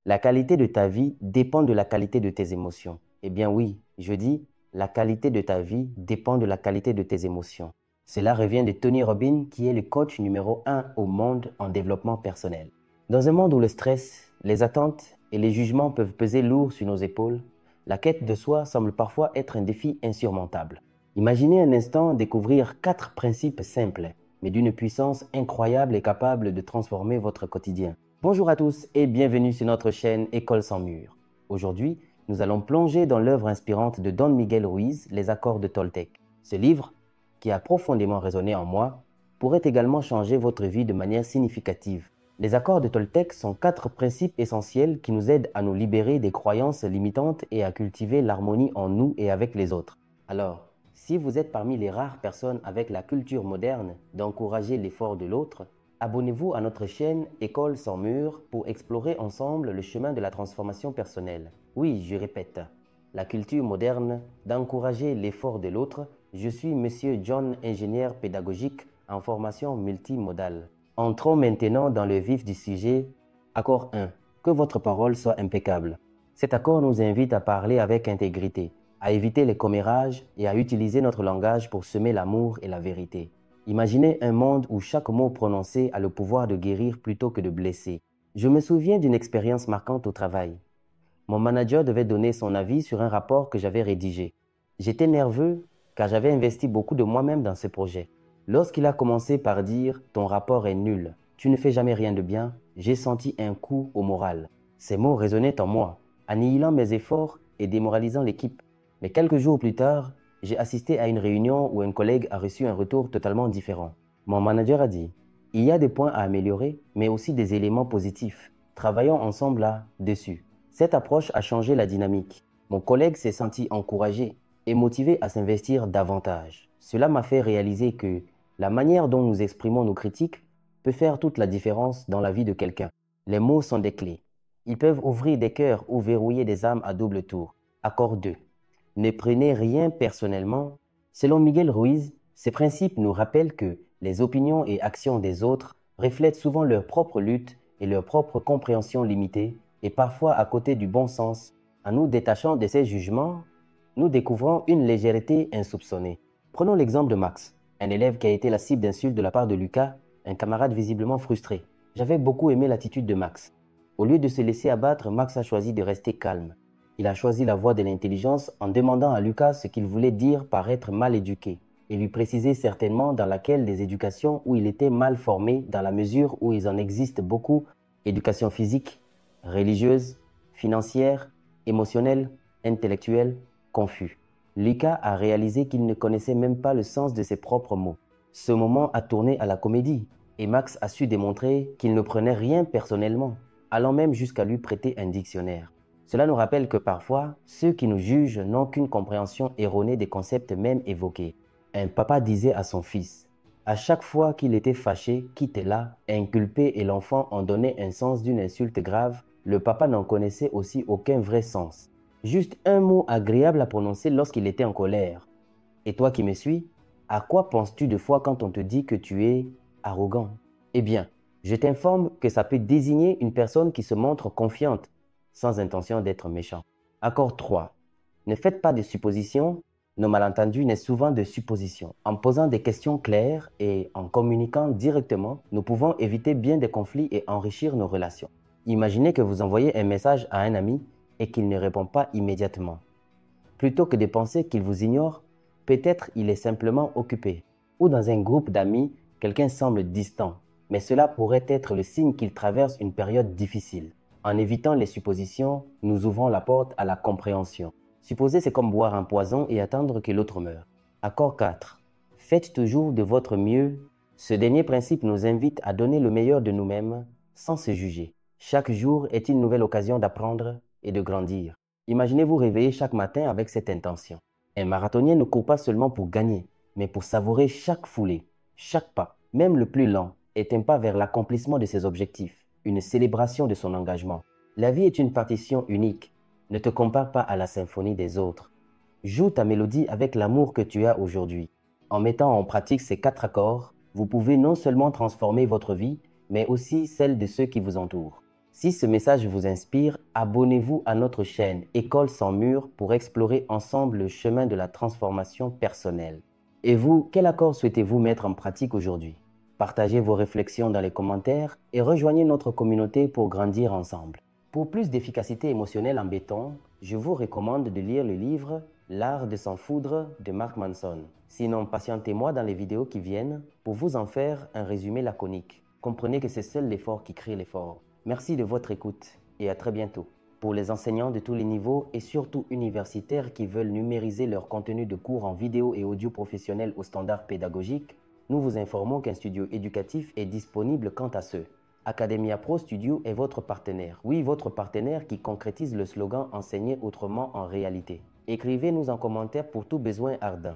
La qualité de ta vie dépend de la qualité de tes émotions. Eh bien oui, je dis, la qualité de ta vie dépend de la qualité de tes émotions. Cela revient de Tony Robbins, qui est le coach numéro 1 au monde en développement personnel. Dans un monde où le stress, les attentes et les jugements peuvent peser lourd sur nos épaules, la quête de soi semble parfois être un défi insurmontable. Imaginez un instant découvrir 4 principes simples, mais d'une puissance incroyable et capable de transformer votre quotidien. Bonjour à tous et bienvenue sur notre chaîne École sans mur. Aujourd'hui, nous allons plonger dans l'œuvre inspirante de Don Miguel Ruiz, Les Accords de Toltec. Ce livre, qui a profondément résonné en moi, pourrait également changer votre vie de manière significative. Les Accords de Toltec sont 4 principes essentiels qui nous aident à nous libérer des croyances limitantes et à cultiver l'harmonie en nous et avec les autres. Alors, si vous êtes parmi les rares personnes avec la culture moderne d'encourager l'effort de l'autre, abonnez-vous à notre chaîne École sans mur pour explorer ensemble le chemin de la transformation personnelle. Oui, je répète, la culture moderne d'encourager l'effort de l'autre. Je suis Monsieur John, ingénieur pédagogique en formation multimodale. Entrons maintenant dans le vif du sujet. Accord 1. Que votre parole soit impeccable. Cet accord nous invite à parler avec intégrité, à éviter les commérages et à utiliser notre langage pour semer l'amour et la vérité. Imaginez un monde où chaque mot prononcé a le pouvoir de guérir plutôt que de blesser. Je me souviens d'une expérience marquante au travail. Mon manager devait donner son avis sur un rapport que j'avais rédigé. J'étais nerveux car j'avais investi beaucoup de moi-même dans ce projet. Lorsqu'il a commencé par dire « Ton rapport est nul, tu ne fais jamais rien de bien », j'ai senti un coup au moral. Ces mots résonnaient en moi, annihilant mes efforts et démoralisant l'équipe. Mais quelques jours plus tard, j'ai assisté à une réunion où un collègue a reçu un retour totalement différent. Mon manager a dit « Il y a des points à améliorer, mais aussi des éléments positifs. Travaillons ensemble là-dessus. » Cette approche a changé la dynamique. Mon collègue s'est senti encouragé et motivé à s'investir davantage. Cela m'a fait réaliser que la manière dont nous exprimons nos critiques peut faire toute la différence dans la vie de quelqu'un. Les mots sont des clés. Ils peuvent ouvrir des cœurs ou verrouiller des âmes à double tour. Accord 2. Ne prenez rien personnellement. Selon Miguel Ruiz, ces principes nous rappellent que les opinions et actions des autres reflètent souvent leur propre lutte et leur propre compréhension limitée, et parfois à côté du bon sens. En nous détachant de ces jugements, nous découvrons une légèreté insoupçonnée. Prenons l'exemple de Max, un élève qui a été la cible d'insultes de la part de Lucas, un camarade visiblement frustré. J'avais beaucoup aimé l'attitude de Max. Au lieu de se laisser abattre, Max a choisi de rester calme. Il a choisi la voie de l'intelligence en demandant à Lucas ce qu'il voulait dire par être mal éduqué, et lui préciser certainement dans laquelle des éducations où il était mal formé, dans la mesure où il en existe beaucoup, éducation physique, religieuse, financière, émotionnelle, intellectuelle, confus. Lucas a réalisé qu'il ne connaissait même pas le sens de ses propres mots. Ce moment a tourné à la comédie et Max a su démontrer qu'il ne prenait rien personnellement, allant même jusqu'à lui prêter un dictionnaire. Cela nous rappelle que parfois, ceux qui nous jugent n'ont qu'une compréhension erronée des concepts même évoqués. Un papa disait à son fils, à chaque fois qu'il était fâché, quittez-la, inculpé et l'enfant en donnait un sens d'une insulte grave, le papa n'en connaissait aussi aucun vrai sens. Juste un mot agréable à prononcer lorsqu'il était en colère. Et toi qui me suis, à quoi penses-tu de fois quand on te dit que tu es arrogant? Eh bien, je t'informe que ça peut désigner une personne qui se montre confiante, sans intention d'être méchant. Accord 3. Ne faites pas de suppositions. Nos malentendus naissent souvent de suppositions. En posant des questions claires et en communiquant directement, nous pouvons éviter bien des conflits et enrichir nos relations. Imaginez que vous envoyez un message à un ami et qu'il ne répond pas immédiatement. Plutôt que de penser qu'il vous ignore, peut-être il est simplement occupé. Ou dans un groupe d'amis, quelqu'un semble distant, mais cela pourrait être le signe qu'il traverse une période difficile. En évitant les suppositions, nous ouvrons la porte à la compréhension. Supposer, c'est comme boire un poison et attendre que l'autre meure. Accord 4. Faites toujours de votre mieux. Ce dernier principe nous invite à donner le meilleur de nous-mêmes sans se juger. Chaque jour est une nouvelle occasion d'apprendre et de grandir. Imaginez vous réveiller chaque matin avec cette intention. Un marathonien ne court pas seulement pour gagner, mais pour savourer chaque foulée. Chaque pas, même le plus lent, est un pas vers l'accomplissement de ses objectifs, une célébration de son engagement. La vie est une partition unique. Ne te compare pas à la symphonie des autres. Joue ta mélodie avec l'amour que tu as aujourd'hui. En mettant en pratique ces 4 accords, vous pouvez non seulement transformer votre vie, mais aussi celle de ceux qui vous entourent. Si ce message vous inspire, abonnez-vous à notre chaîne École sans mur pour explorer ensemble le chemin de la transformation personnelle. Et vous, quel accord souhaitez-vous mettre en pratique aujourd'hui? Partagez vos réflexions dans les commentaires et rejoignez notre communauté pour grandir ensemble. Pour plus d'efficacité émotionnelle en béton, je vous recommande de lire le livre L'art de s'en foudre de Mark Manson. Sinon, patientez-moi dans les vidéos qui viennent pour vous en faire un résumé laconique. Comprenez que c'est seul l'effort qui crée l'effort. Merci de votre écoute et à très bientôt. Pour les enseignants de tous les niveaux et surtout universitaires qui veulent numériser leur contenu de cours en vidéo et audio professionnel aux standards pédagogiques, nous vous informons qu'un studio éducatif est disponible quant à ceux. Academia Pro Studio est votre partenaire. Oui, votre partenaire qui concrétise le slogan « Enseigner autrement en réalité ». Écrivez-nous en commentaire pour tout besoin ardent.